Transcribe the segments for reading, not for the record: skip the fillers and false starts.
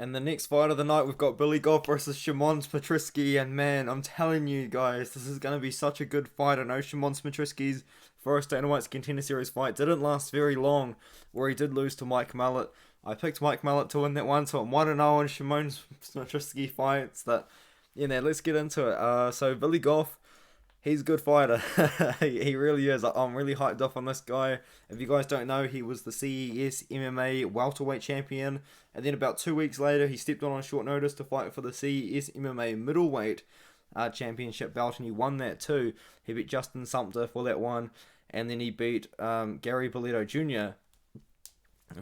And the next fight of the night, we've got Billy Goff versus Shimon Smotritsky. And man, I'm telling you guys, this is going to be such a good fight. I know Shimon Smotritsky's first Dana White's Contender Series fight didn't last very long, where he did lose to Mike Mallet. I picked Mike Mallet to win that one, so I'm 1-0 on Shimon Smotritsky fights. Let's get into it. So Billy Goff, he's a good fighter. He really is. I'm really hyped up on this guy. If you guys don't know, he was the CES MMA welterweight champion. And then about 2 weeks later, he stepped on short notice to fight for the CES MMA middleweight championship belt. And he won that too. He beat Justin Sumter for that one. And then he beat Gary Bellator Jr.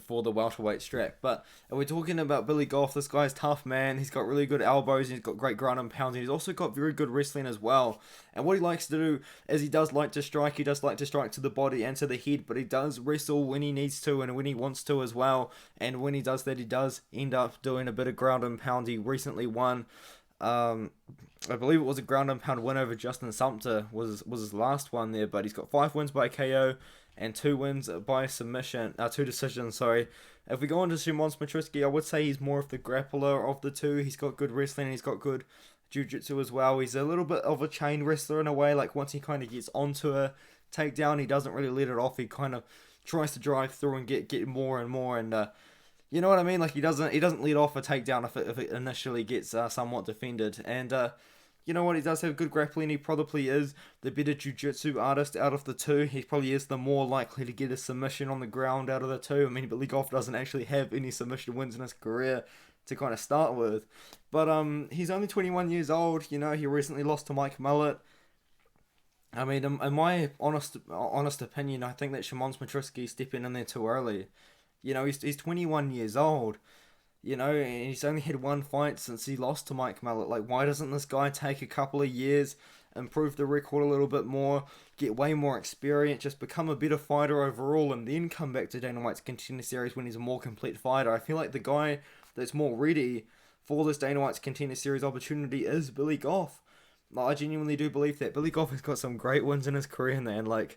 for the welterweight strap. But if we're talking about Billy Goff, this guy's tough, man. He's got really good elbows, he's got great ground and pound, he's also got very good wrestling as well. And what he likes to do is he does like to strike. He does like to strike to the body and to the head, but he does wrestle when he needs to and when he wants to as well. And when he does that, he does end up doing a bit of ground and pound. He recently won, I believe it was a ground and pound win over Justin Sumter was his last one there, but he's got 5 wins by KO and 2 wins by submission, 2 decisions, sorry. If we go on to Shimon Smotritsky, I would say he's more of the grappler of the two. He's got good wrestling, he's got good jiu-jitsu as well. He's a little bit of a chain wrestler in a way, like once he kind of gets onto a takedown, he doesn't really let it off. He kind of tries to drive through and get more and more, and you know what I mean? Like he doesn't let off a takedown if it initially gets somewhat defended. And you know what? He does have good grappling. He probably is the better jiu-jitsu artist out of the two. He probably is the more likely to get a submission on the ground out of the two. I mean, Billy Goff doesn't actually have any submission wins in his career to kind of start with. But he's only 21 years old. You know, he recently lost to Mike Mallet. I mean, in my honest opinion, I think that Shimon Smotritsky is stepping in there too early. You know, he's 21 years old. You know, and he's only had 1 fight since he lost to Mike Mallet. Like, why doesn't this guy take a couple of years, improve the record a little bit more, get way more experience, just become a better fighter overall, and then come back to Dana White's Contender Series when he's a more complete fighter? I feel like the guy that's more ready for this Dana White's Contender Series opportunity is Billy Goff. Like, I genuinely do believe that. Billy Goff has got some great wins in his career, man. Like,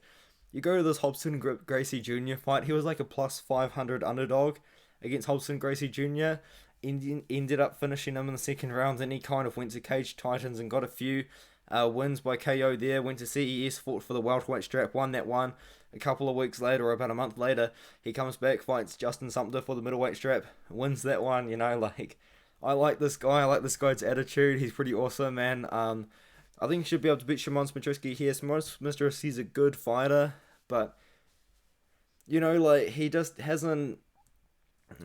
you go to this Hobson Gracie Jr. fight, he was like a plus 500 underdog against Hobson Gracie Jr. Ended up finishing him in the second round, and he kind of went to Cage Titans and got a few wins by KO there. Went to CES, fought for the welterweight strap, won that one. A couple of weeks later, or about a month later, he comes back, fights Justin Sumter for the middleweight strap, wins that one. You know, like, I like this guy. I like this guy's attitude. He's pretty awesome, man. I think he should be able to beat Shimon Smotritsky here. Shimon Smotritsky's a good fighter, but you know, like, he just hasn't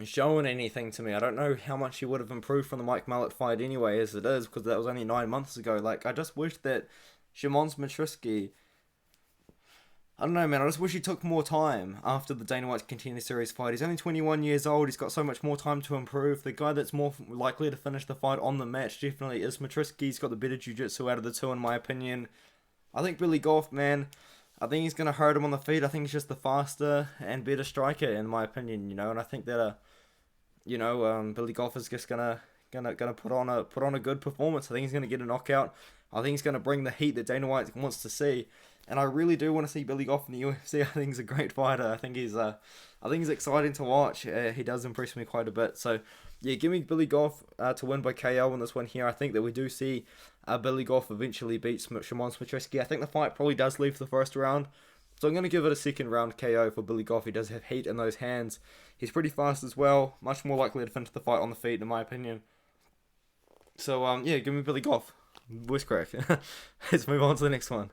shown anything to me. I don't know how much he would have improved from the Mike Mallet fight anyway, as it is, because that was only 9 months ago. Like, I just wish that Shimon Smotritsky, I don't know, man, I just wish he took more time after the Dana White's Contender Series fight. He's only 21 years old, he's got so much more time to improve. The guy that's more likely to finish the fight on the match definitely is Smotritsky. He's got the better jiu-jitsu out of the two, in my opinion. I think Billy Goff, man, I think he's going to hurt him on the feet. I think he's just the faster and better striker, in my opinion, you know. And I think that, Billy Goff is just gonna put on a good performance. I think he's going to get a knockout. I think he's going to bring the heat that Dana White wants to see. And I really do want to see Billy Goff in the UFC. I think he's a great fighter. I think he's exciting to watch. He does impress me quite a bit. So, yeah, give me Billy Goff to win by KO in this one here. I think that we do see Billy Goff eventually beat Shimon Smotritsky. I think the fight probably does leave the first round, so I'm going to give it a second round KO for Billy Goff. He does have heat in those hands. He's pretty fast as well, much more likely to finish the fight on the feet, in my opinion. So, yeah, give me Billy Goff. Voice crack. Let's move on to the next one.